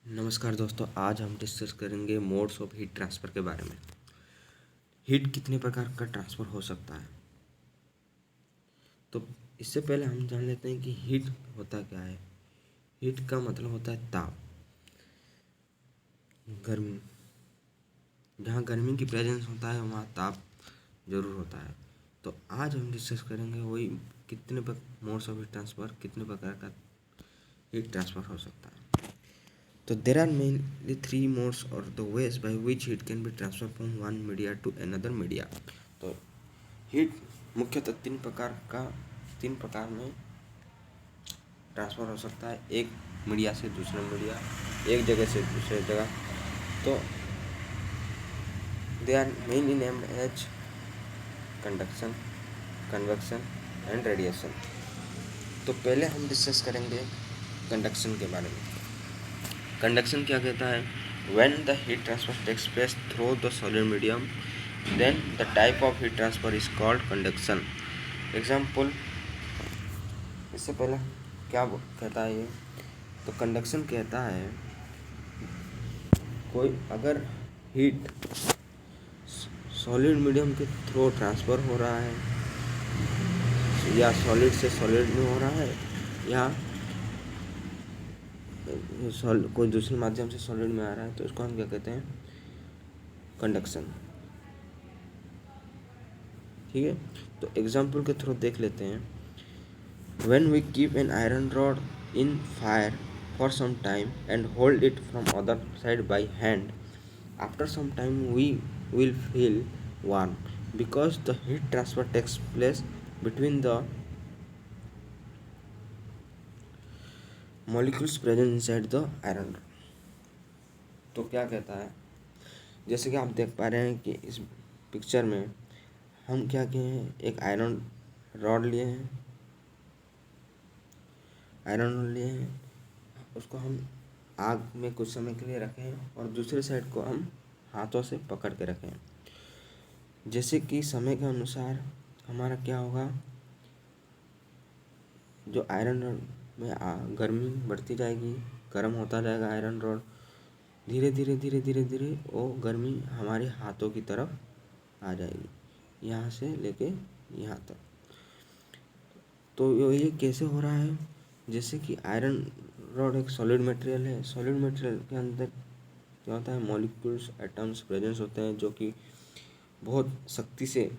नमस्कार दोस्तों, आज हम डिस्कस करेंगे मोड्स ऑफ हीट ट्रांसफ़र के बारे में। हीट कितने प्रकार का ट्रांसफ़र हो सकता है। तो इससे पहले हम जान लेते हैं कि हीट होता क्या है। हीट का मतलब होता है ताप, गर्मी। जहाँ गर्मी की प्रेजेंस होता है वहाँ ताप जरूर होता है। तो आज हम डिस्कस करेंगे वही कितने मोड्स ऑफ हीट ट्रांसफ़र, कितने प्रकार का हीट ट्रांसफ़र हो सकता है। तो there are mainly three modes or the ways by which heat can be transferred from one media to another media। तो हीट मुख्यतः तीन प्रकार में ट्रांसफ़र हो सकता है, एक मीडिया से दूसरे मीडिया, एक जगह से दूसरे जगह। तो they are mainly named as conduction, convection and radiation. तो पहले हम डिस्कस करेंगे कंडक्शन के बारे में। कंडक्शन क्या कहता है? When the heat transfer takes place through the solid medium, then the type of heat transfer is called conduction। Example, इससे पहले क्या कहता है ये? तो कंडक्शन कहता है कोई अगर हीट सॉलिड मीडियम के थ्रू ट्रांसफ़र हो रहा है या सॉलिड से सॉलिड में हो रहा है या कोई दूसरे माध्यम से सॉलिड में आ रहा है, तो इसको हम क्या कहते हैं? कंडक्शन। ठीक है, तो एग्जाम्पल के थ्रू देख लेते हैं। When we keep an iron rod in fire for some time and hold it from other side by hand, after some time we will feel warm because the heat transfer takes place between the molecules present inside the iron rod। तो क्या कहता है? जैसे कि आप देख पा रहे हैं कि इस पिक्चर में हम क्या किए हैं, एक आयरन रॉड लिए हैं, उसको हम आग में कुछ समय के लिए रखे हैं और दूसरे साइड को हम हाथों से पकड़ के रखे हैं। जैसे कि समय के अनुसार हमारा क्या होगा, जो आयरन रॉड में गर्मी बढ़ती जाएगी, गर्म होता जाएगा आयरन रॉड। धीरे धीरे वो गर्मी हमारे हाथों की तरफ आ जाएगी, यहाँ से लेके यहाँ तक। तो ये कैसे हो रहा है? जैसे कि आयरन रॉड एक सॉलिड मटेरियल है। सॉलिड मटेरियल के अंदर क्या होता है, मॉलिक्यूल्स, एटम्स प्रेजेंस होते हैं जो कि बहुत सख्ती से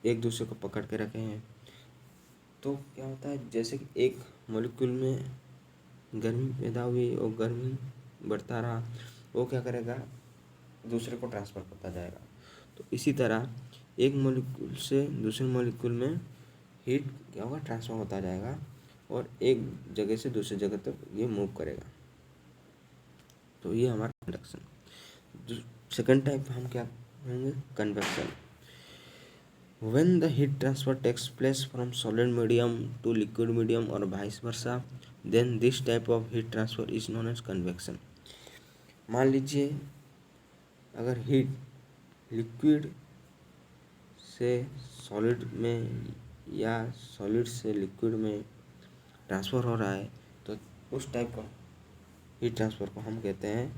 एक दूसरे को पकड़ के रखे हैं। तो क्या होता है, जैसे कि एक मॉलिक्यूल में गर्मी पैदा हुई और गर्मी बढ़ता रहा, वो क्या करेगा, दूसरे को ट्रांसफ़र करता जाएगा। तो इसी तरह एक मॉलिक्यूल से दूसरे मॉलिक्यूल में हीट क्या होगा, ट्रांसफ़र होता जाएगा और एक जगह से दूसरी जगह तक ये मूव करेगा। तो ये हमारा कंडक्शन। सेकंड टाइप हम क्या कहेंगे, convection. When the heat transfer takes place from solid medium to liquid medium or vice versa, then this type of heat transfer is known as convection। मान लीजिए अगर हीट लिक्विड से solid में या solid से लिक्विड में transfer हो रहा है, तो उस टाइप का हीट ट्रांसफ़र को हम कहते हैं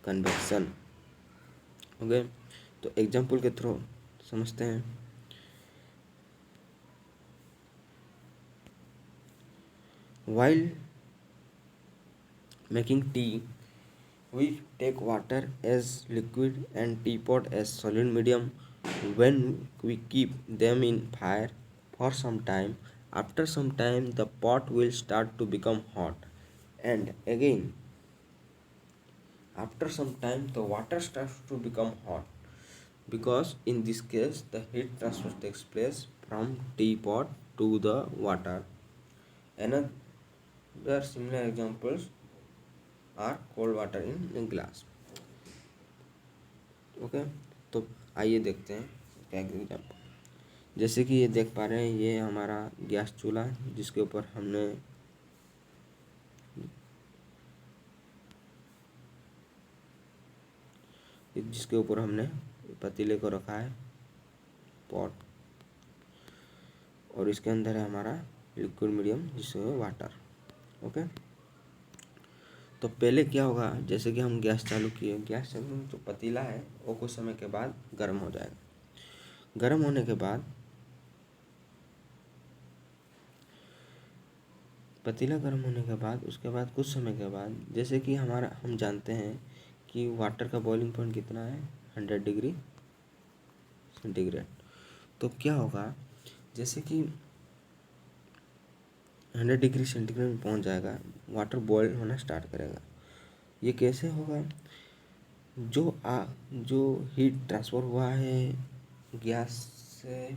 कन्वेक्शन। ओके, तो एग्जांपल के थ्रू समझते हैं। While making tea, we take water as liquid and teapot as solid medium. When we keep them in fire for some time, after some time the pot will start to become hot, and again after some time the water starts to become hot, because in this case the heat transfer takes place from teapot to the water। Another similar examples are cold water in glass। Okay, तो आइए देखते हैं क्या example. जैसे कि ये देख पा रहे हैं, ये हमारा गैस चूल्हा जिसके ऊपर हमने पतीले को रखा है, पॉट, और इसके अंदर है हमारा लिक्विड मीडियम जिससे वाटर। ओके, तो पहले क्या होगा, जैसे कि हम गैस चालू किए, गैस चालू जो पतीला है वो कुछ समय के बाद गर्म हो जाएगा। गर्म होने के बाद पतीला गर्म होने के बाद उसके बाद कुछ समय के बाद, जैसे कि हम जानते हैं कि वाटर का बॉइलिंग पॉइंट कितना है, 100 डिग्री सेंटीग्रेड। तो क्या होगा, जैसे कि 100 डिग्री सेंटीग्रेड में पहुंच जाएगा, वाटर बॉयल होना स्टार्ट करेगा। ये कैसे होगा, जो हीट ट्रांसफ़र हुआ है गैस से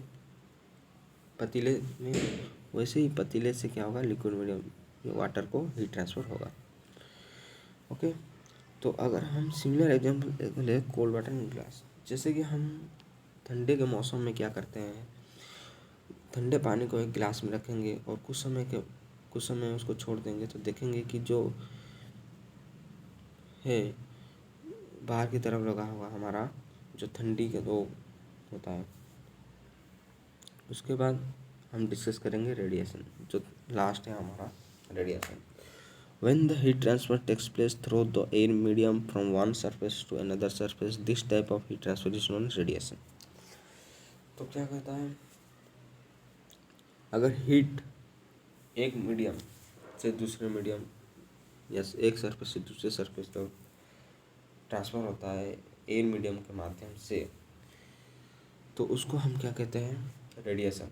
पतीले में, वैसे ही पतीले से क्या होगा, लिक्विड मीडियम वाटर को हीट ट्रांसफ़र होगा। ओके, तो अगर हम सिमिलर एग्जांपल ले, कोल्ड वाटर इन ग्लास, जैसे कि हम ठंडे के मौसम में क्या करते हैं, ठंडे पानी को एक गिलास में रखेंगे और कुछ समय उसको छोड़ देंगे, तो देखेंगे कि जो है बाहर की तरफ लगा हुआ हमारा जो ठंडी का वो होता है। उसके बाद हम डिस्कस करेंगे रेडिएशन, जो लास्ट है हमारा radiation. When the heat transfer takes place through the air medium from one surface to another surface, this type of heat transfer is known as radiation. तो क्या कहता है, अगर हीट एक मीडियम से दूसरे मीडियम या एक सरफेस से दूसरे सरफेस तक ट्रांसफ़र होता है एयर मीडियम के माध्यम से, तो उसको हम क्या कहते हैं, रेडिएशन।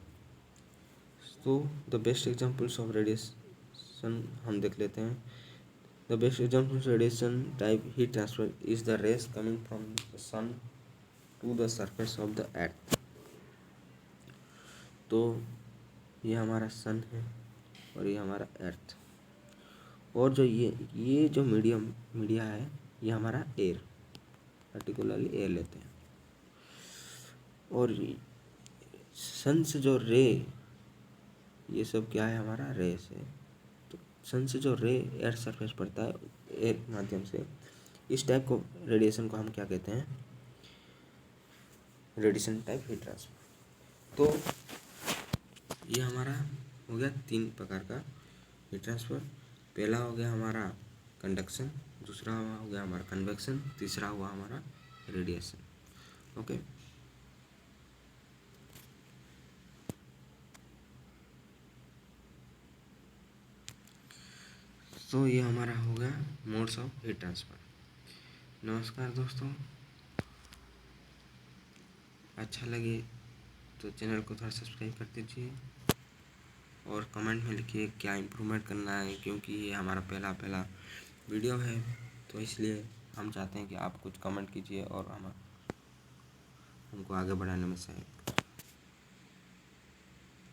तो the best examples of radiation हम देख लेते हैं। The best example of radiation type heat transfer is the rays coming from the sun to the surface of the earth. तो ये हमारा सन है और ये हमारा अर्थ, और जो ये जो मीडिया है ये हमारा एयर, पर्टिकुलरली एयर लेते हैं। और सन से जो रे, ये सब क्या है, हमारा रे से, तो सन से जो रे एयर सरफेस पड़ता है एयर माध्यम से, इस टाइप को रेडिएशन को हम क्या कहते हैं, रेडिएशन टाइप हीट ट्रांसफर। तो ये हमारा हो गया 3 प्रकार का हीट ट्रांसफर। पहला हो गया हमारा कंडक्शन, दूसरा हो गया हमारा कन्वेक्शन, तीसरा हुआ हमारा रेडिएशन। ओके, तो ये हमारा हो गया मोड्स ऑफ हीट ट्रांसफर। नमस्कार दोस्तों, अच्छा लगे तो चैनल को थोड़ा सब्सक्राइब कर दीजिए और कमेंट में लिखिए क्या इम्प्रूवमेंट करना है, क्योंकि ये हमारा पहला वीडियो है, तो इसलिए हम चाहते हैं कि आप कुछ कमेंट कीजिए और हमको आगे बढ़ाने में सहायता